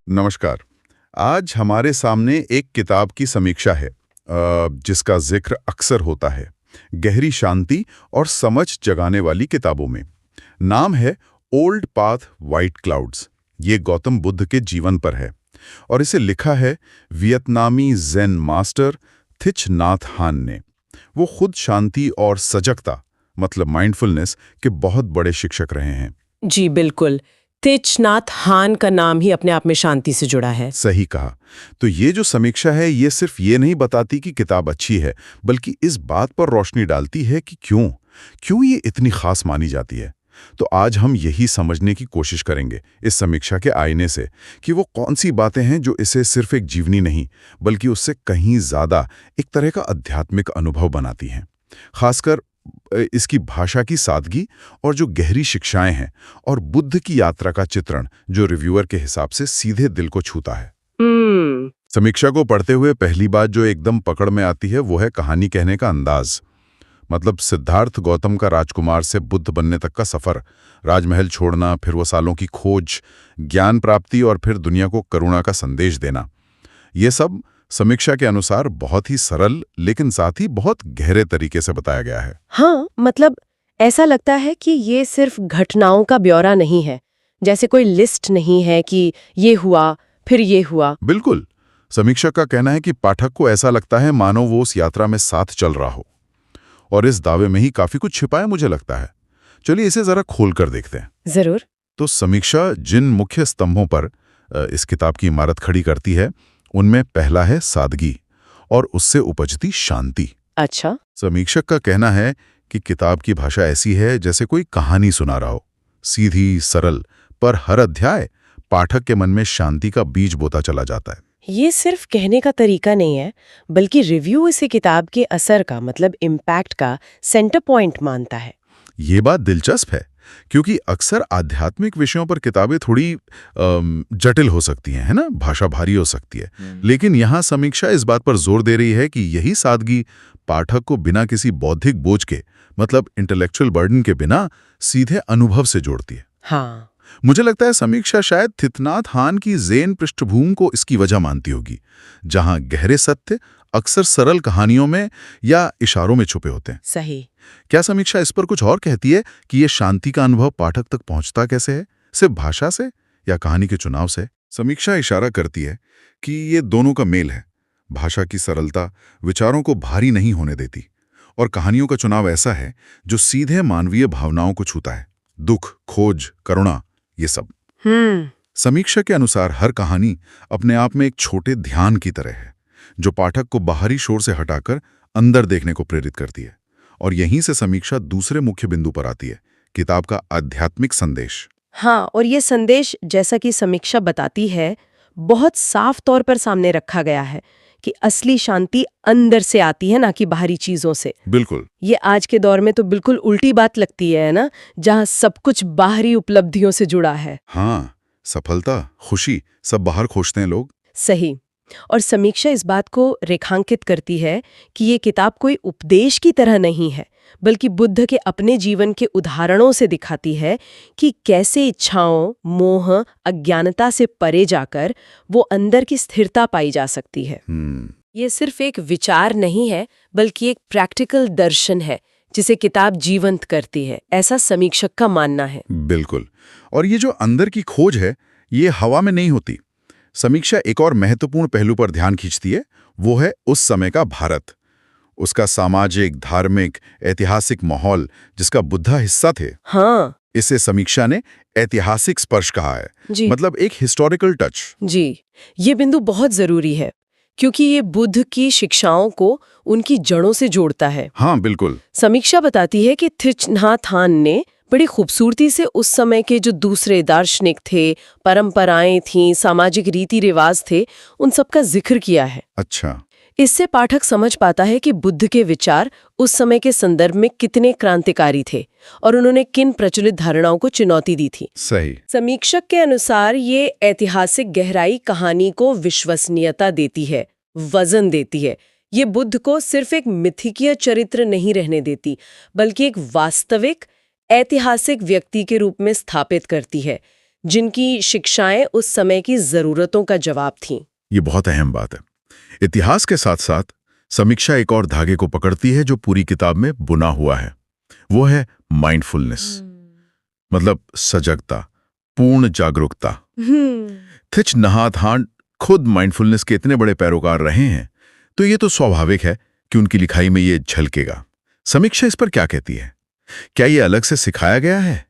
नमस्कार। आज हमारे सामने एक किताब की समीक्षा है जिसका जिक्र अक्सर होता है, गहरी शांति और समझ जगाने वाली किताबों में। नाम है ओल्ड पाथ व्हाइट क्लाउड्स। ये गौतम बुद्ध के जीवन पर है और इसे लिखा है वियतनामी ज़ेन मास्टर थिच नाथ हान ने। वो खुद शांति और सजगता मतलब माइंडफुलनेस के बहुत बड़े शिक्षक रहे हैं। जी बिल्कुल। थिच नाथ हान का नाम ही अपने आप में शांति से जुड़ा है। सही कहा। तो ये जो समीक्षा है ये सिर्फ ये नहीं बताती कि किताब अच्छी है, बल्कि इस बात पर रोशनी डालती है कि क्यों ये इतनी खास मानी जाती है। तो आज हम यही समझने की कोशिश करेंगे इस समीक्षा के आईने से कि वो कौन सी बातें हैं जो इसे सिर्फ एक जीवनी नहीं बल्कि उससे कहीं ज्यादा एक तरह का आध्यात्मिक अनुभव बनाती हैं। खासकर इसकी भाषा की सादगी और जो गहरी शिक्षाएं हैं और बुद्ध की यात्रा का चित्रण जो रिव्यूअर के हिसाब से सीधे दिल को छूता है। समीक्षा को पढ़ते हुए पहली बात जो एकदम पकड़ में आती है वो है कहानी कहने का अंदाज। मतलब सिद्धार्थ गौतम का राजकुमार से बुद्ध बनने तक का सफर, राजमहल छोड़ना, फिर वो सालों की खोज, ज्ञान प्राप्ति और फिर दुनिया को करुणा का संदेश देना, ये सब समीक्षा के अनुसार बहुत ही सरल लेकिन साथ ही बहुत गहरे तरीके से बताया गया है। हाँ, मतलब ऐसा लगता है कि ये सिर्फ घटनाओं का ब्यौरा नहीं है, जैसे कोई लिस्ट नहीं है कि ये हुआ फिर ये हुआ। बिल्कुल। समीक्षक का कहना है कि पाठक को ऐसा लगता है मानो वो उस यात्रा में साथ चल रहा हो, और इस दावे में ही काफी कुछ छिपा है मुझे लगता है। चलिए इसे जरा खोल कर देखते हैं। जरूर। तो समीक्षा जिन मुख्य स्तंभों पर इस किताब की इमारत खड़ी करती है उनमें पहला है सादगी और उससे उपजती शांति। अच्छा। समीक्षक का कहना है कि किताब की भाषा ऐसी है जैसे कोई कहानी सुना रहा हो, सीधी सरल, पर हर अध्याय पाठक के मन में शांति का बीज बोता चला जाता है। ये सिर्फ कहने का तरीका नहीं है, बल्कि रिव्यू इसे किताब के असर का मतलब इम्पैक्ट का सेंटर पॉइंट मानता है। ये बात दिलचस्प है क्योंकि अक्सर आध्यात्मिक विषयों पर किताबें थोड़ी जटिल हो सकती हैं, है ना, भाषा भारी हो सकती है। लेकिन यहाँ समीक्षा इस बात पर जोर दे रही है कि यही सादगी पाठक को बिना किसी बौद्धिक बोझ के मतलब इंटेलेक्चुअल बर्डन के बिना सीधे अनुभव से जोड़ती है। हाँ, मुझे लगता है समीक्षा शायद थिच नाथ हान की ज़ेन पृष्ठभूमि को इसकी वजह मानती होगी, जहां गहरे सत्य अक्सर सरल कहानियों में या इशारों में छुपे होते हैं। सही। क्या समीक्षा इस पर कुछ और कहती है कि ये शांति का अनुभव पाठक तक पहुंचता कैसे है, सिर्फ भाषा से या कहानी के चुनाव से? समीक्षा इशारा करती है कि ये दोनों का मेल है। भाषा की सरलता विचारों को भारी नहीं होने देती और कहानियों का चुनाव ऐसा है जो सीधे मानवीय भावनाओं को छूता है, दुख, खोज, करुणा, ये सब। समीक्षा के अनुसार हर कहानी अपने आप में एक छोटे ध्यान की तरह है जो पाठक को बाहरी शोर से हटाकर अंदर देखने को प्रेरित करती है। और यहीं से समीक्षा दूसरे मुख्य बिंदु पर आती है, किताब का आध्यात्मिक संदेश। हाँ, और ये संदेश जैसा कि समीक्षा बताती है बहुत साफ तौर पर सामने रखा गया है कि असली शांति अंदर से आती है, ना कि बाहरी चीजों से। बिल्कुल। ये आज के दौर में तो बिल्कुल उल्टी बात लगती है ना, जहाँ सब कुछ बाहरी उपलब्धियों से जुड़ा है। हाँ, सफलता, खुशी सब बाहर खोजते हैं लोग। सही। और समीक्षा इस बात को रेखांकित करती है कि ये किताब कोई उपदेश की तरह नहीं है, बल्कि बुद्ध के अपने जीवन के उदाहरणों से दिखाती है कि कैसे इच्छाओं, मोह, अज्ञानता से परे जाकर वो अंदर की स्थिरता पाई जा सकती है। ये सिर्फ एक विचार नहीं है, बल्कि एक प्रैक्टिकल दर्शन है जिसे किताब जीवंत करती है, ऐसा समीक्षक का मानना है। बिल्कुल। और ये जो अंदर की खोज है ये हवा में नहीं होती। समीक्षा एक और महत्वपूर्ण पहलू पर ध्यान खींचती है, वो है उस समय का भारत, उसका सामाजिक, धार्मिक, ऐतिहासिक माहौल जिसका बुद्धा हिस्सा थे। हाँ, इसे समीक्षा ने ऐतिहासिक स्पर्श कहा है, जी। मतलब एक हिस्टोरिकल टच। जी, ये बिंदु बहुत जरूरी है क्योंकि ये बुद्ध की शिक्षाओं को उनकी जड़ों से जोड़ता है। हाँ बिल्कुल। समीक्षा बताती है कि थिच नाथ हान ने बड़ी खूबसूरती से उस समय के जो दूसरे दार्शनिक थे, परंपराएं थीं, सामाजिक रीति रिवाज थे, उन सब का जिक्र किया है। अच्छा। इससे पाठक समझ पाता है कि बुद्ध के विचार उस समय के संदर्भ में कितने क्रांतिकारी थे और उन्होंने किन प्रचलित धारणाओं को चुनौती दी थी। सही। समीक्षक के अनुसार ये ऐतिहासिक गहराई कहानी को विश्वसनीयता देती है, वजन देती है। ये बुद्ध को सिर्फ एक मिथिकीय चरित्र नहीं रहने देती, बल्कि एक वास्तविक, ऐतिहासिक व्यक्ति के रूप में स्थापित करती है, जिनकी शिक्षाएं उस समय की जरूरतों का जवाब थीं। ये बहुत अहम बात है। इतिहास के साथ साथ समीक्षा एक और धागे को पकड़ती है जो पूरी किताब में बुना हुआ है। वो है माइंडफुलनेस, मतलब सजगता, पूर्ण जागरूकता। थिच नहात हान खुद माइंडफुलनेस के इतने बड़े पैरोकार रहे हैं, तो ये तो स्वाभाविक है कि उनकी लिखाई में ये झलकेगा। समीक्षा इस पर क्या कहती है? क्या ये अलग से सिखाया गया है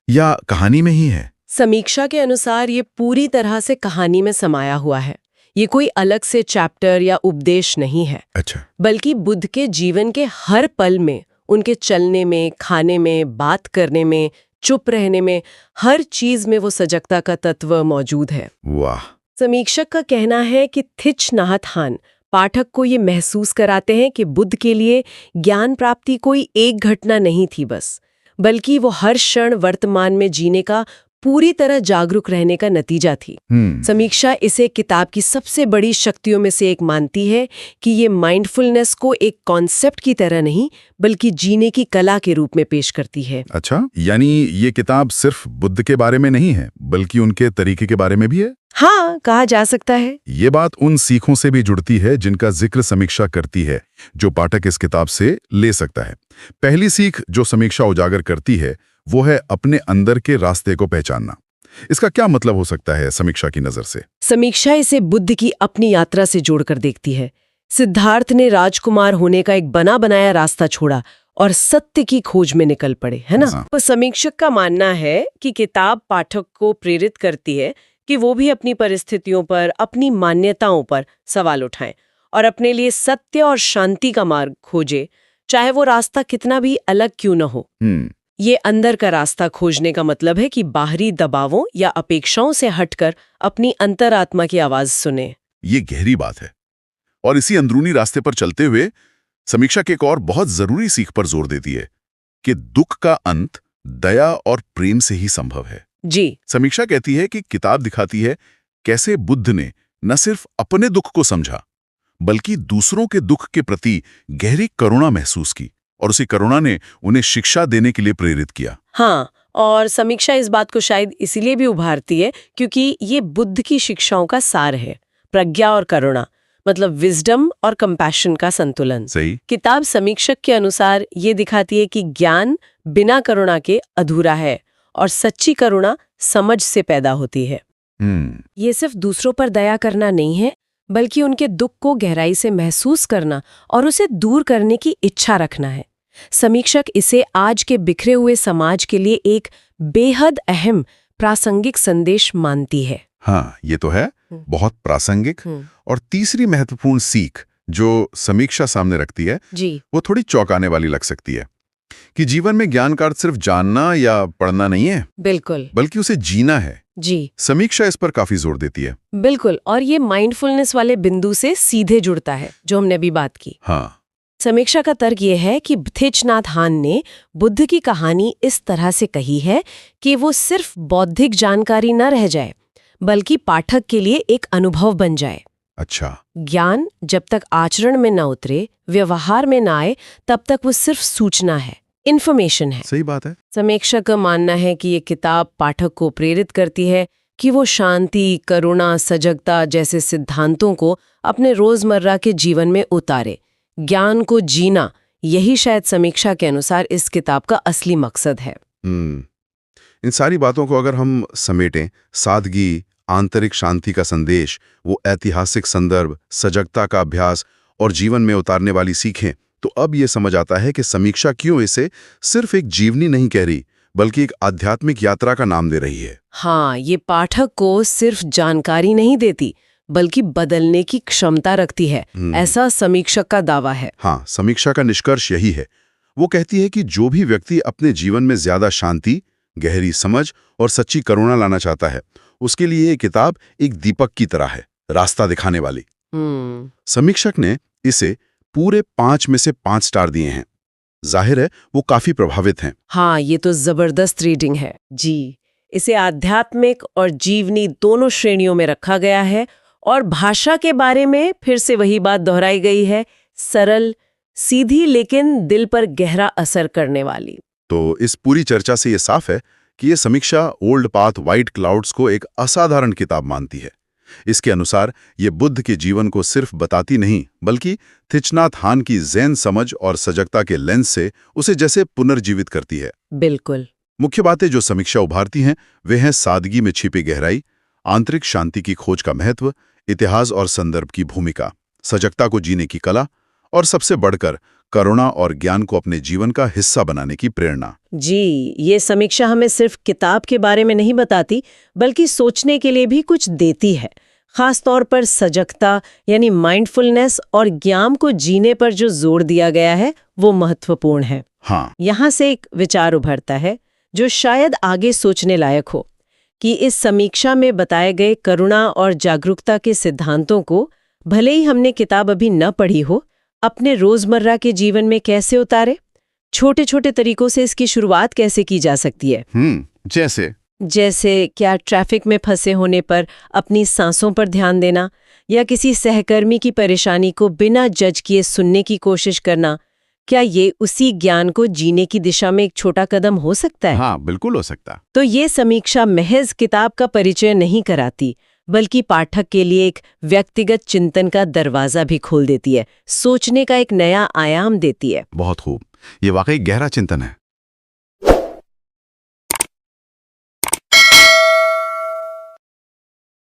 या कहानी में ही है? समीक्षा के अनुसार ये पूरी तरह से कहानी में समाया हुआ है। ये कोई अलग से चैप्टर या उपदेश नहीं है। अच्छा। बल्कि बुद्ध के जीवन के हर पल में, उनके चलने में, खाने में, बात करने में, चुप रहने में, हर चीज में वो सजगता का तत्व मौजूद है। वाह। समीक्षक का कहना है कि थिच नाहत हान पाठक को ये महसूस कराते हैं कि बुद्ध के लिए ज्ञान प्राप्ति कोई एक घटना नहीं थी बस, बल्कि वो हर क्षण वर्तमान में जीने का पूरी तरह जागरूक रहने का नतीजा थी। समीक्षा इसे किताब की सबसे बड़ी शक्तियों में से एक मानती है कि ये माइंडफुलनेस को एक कॉन्सेप्ट की तरह नहीं, बल्कि जीने की कला के रूप में पेश करती है। अच्छा, यानी ये किताब सिर्फ बुद्ध के बारे में नहीं है, बल्कि उनके तरीके के बारे में भी है? हाँ, कहा जा सकता है। ये बात उन सीखों से भी जुड़ती है जिनका जिक्र समीक्षा करती है, जो पाठक इस किताब से ले सकता है। पहली सीख जो समीक्षा उजागर करती है वो है अपने अंदर के रास्ते को पहचानना। इसका क्या मतलब हो सकता है समीक्षा की नजर से? समीक्षा इसे बुद्ध की अपनी यात्रा से जोड़कर देखती है। सिद्धार्थ ने राजकुमार होने का एक बना बनाया रास्ता छोड़ा और सत्य की खोज में निकल पड़े, है ना? तो समीक्षक का मानना है कि किताब पाठक को प्रेरित करती है कि वो भी अपनी परिस्थितियों पर, अपनी मान्यताओं पर सवाल उठाएं और अपने लिए सत्य और शांति का मार्ग खोजे, चाहे वो रास्ता कितना भी अलग क्यों न हो। ये अंदर का रास्ता खोजने का मतलब है कि बाहरी दबावों या अपेक्षाओं से हटकर अपनी अंतरात्मा की आवाज सुने। ये गहरी बात है और इसी अंदरूनी रास्ते पर चलते हुए समीक्षा के एक और बहुत जरूरी सीख पर जोर देती है कि दुख का अंत दया और प्रेम से ही संभव है। जी। समीक्षा कहती है कि किताब दिखाती है कैसे बुद्ध ने न सिर्फ अपने दुख को समझा, बल्कि दूसरों के दुख के प्रति गहरी करुणा महसूस की और उसी करुणा ने उन्हें शिक्षा देने के लिए प्रेरित किया। हाँ, और समीक्षा इस बात को शायद इसीलिए भी उभारती है क्योंकि ये बुद्ध की शिक्षाओं का सार है। प्रज्ञा और करुणा, मतलब विजडम और कंपैशन का संतुलन। सही। किताब समीक्षक के अनुसार ये दिखाती है कि ज्ञान बिना करुणा के अधूरा है और सच्ची करुणा समझ से पैदा होती है। ये सिर्फ दूसरों पर दया करना नहीं है, बल्कि उनके दुख को गहराई से महसूस करना और उसे दूर करने की इच्छा रखना है। समीक्षक इसे आज के बिखरे हुए समाज के लिए एक बेहद अहम प्रासंगिक संदेश मानती है। हाँ, ये तो है, बहुत प्रासंगिक। और तीसरी महत्वपूर्ण सीख जो समीक्षा सामने रखती है जी, वो थोड़ी चौंकाने वाली लग सकती है कि जीवन में ज्ञान का अर्थ सिर्फ जानना या पढ़ना नहीं है, बिल्कुल, बल्कि उसे जीना है। जी, समीक्षा इस पर काफी जोर देती है। बिल्कुल, और ये माइंडफुलनेस वाले बिंदु से सीधे जुड़ता है जो हमने अभी बात की। हाँ। समीक्षा का तर्क ये है कि थिच नाथ हान ने बुद्ध की कहानी इस तरह से कही है कि वो सिर्फ बौद्धिक जानकारी न रह जाए, बल्कि पाठक के लिए एक अनुभव बन जाए। अच्छा। ज्ञान जब तक आचरण में न उतरे, व्यवहार में न आए, तब तक वो सिर्फ सूचना है, इन्फॉर्मेशन है। सही बात है। समीक्षक का मानना है कि ये किताब पाठक को प्रेरित करती है कि वो शांति, करुणा, सजगता जैसे सिद्धांतों को अपने रोजमर्रा के जीवन में उतारे। ज्ञान को जीना, यही शायद समीक्षा के अनुसार इस किताब का असली मकसद है। इन सारी बातों को अगर हम समेटें, सादगी, आंतरिक शांति का संदेश, वो ऐतिहासिक संदर्भ, सजगता का अभ्यास और जीवन में उतारने वाली सीखें, तो अब ये समझ आता है कि समीक्षा क्यों इसे सिर्फ एक जीवनी नहीं कह रही, बल्कि एक आध्यात्मिक यात्रा का नाम दे रही है। हाँ, ये पाठक को सिर्फ जानकारी नहीं देती, बल्कि बदलने की क्षमता रखती है, ऐसा समीक्षक का दावा है। हाँ, समीक्षा का निष्कर्ष यही है। वो कहती है कि जो भी व्यक्ति अपने जीवन में ज्यादा शांति, गहरी समझ और सच्ची करुणा लाना चाहता है, उसके लिए ये किताब एक दीपक की तरह है, रास्ता दिखाने वाली। समीक्षक ने इसे पूरे 5 में से 5 स्टार दिए हैं। जाहिर है वो काफी प्रभावित हैं। हाँ, ये तो जबरदस्त रीडिंग है जी। इसे आध्यात्मिक और जीवनी दोनों श्रेणियों में रखा गया है और भाषा के बारे में फिर से वही बात दोहराई गई है, सरल, सीधी, लेकिन दिल पर गहरा असर करने वाली। तो इस पूरी चर्चा से ये साफ है कि ये समीक्षा ओल्ड पाथ व्हाइट क्लाउड्स को एक असाधारण किताब मानती है। इसके अनुसार ये बुद्ध के जीवन को सिर्फ बताती नहीं, बल्कि थिच नाथ हान की ज़ेन समझ और सजगता के लेंस से उसे जैसे पुनर्जीवित करती है। बिल्कुल। मुख्य बातें जो समीक्षा उभारती हैं वे हैं सादगी में छिपी गहराई, आंतरिक शांति की खोज का महत्व, इतिहास और संदर्भ की भूमिका, सजगता को जीने की कला और सबसे बढ़कर करुणा और ज्ञान को अपने जीवन का हिस्सा बनाने की प्रेरणा। जी, ये समीक्षा हमें सिर्फ किताब के बारे में नहीं बताती, बल्कि सोचने के लिए भी कुछ देती है। खास तौर पर सजगता यानी माइंडफुलनेस और ज्ञान को जीने पर जो जोर दिया गया है वो महत्वपूर्ण है। हाँ, यहाँ से एक विचार उभरता है जो शायद आगे सोचने लायक हो कि इस समीक्षा में बताए गए करुणा और जागरूकता के सिद्धांतों को भले ही हमने किताब अभी न पढ़ी हो, अपने रोजमर्रा के जीवन में कैसे उतारे। छोटे छोटे तरीकों से इसकी शुरुआत कैसे की जा सकती है। जैसे क्या ट्रैफिक में फंसे होने पर अपनी सांसों पर ध्यान देना, या किसी सहकर्मी की परेशानी को बिना जज किए सुनने की कोशिश करना। क्या ये उसी ज्ञान को जीने की दिशा में एक छोटा कदम हो सकता है? हाँ, बिल्कुल हो सकता। तो ये समीक्षा महज किताब का परिचय नहीं कराती, बल्कि पाठक के लिए एक व्यक्तिगत चिंतन का दरवाजा भी खोल देती है, सोचने का एक नया आयाम देती है। बहुत खूब, ये वाकई गहरा चिंतन है।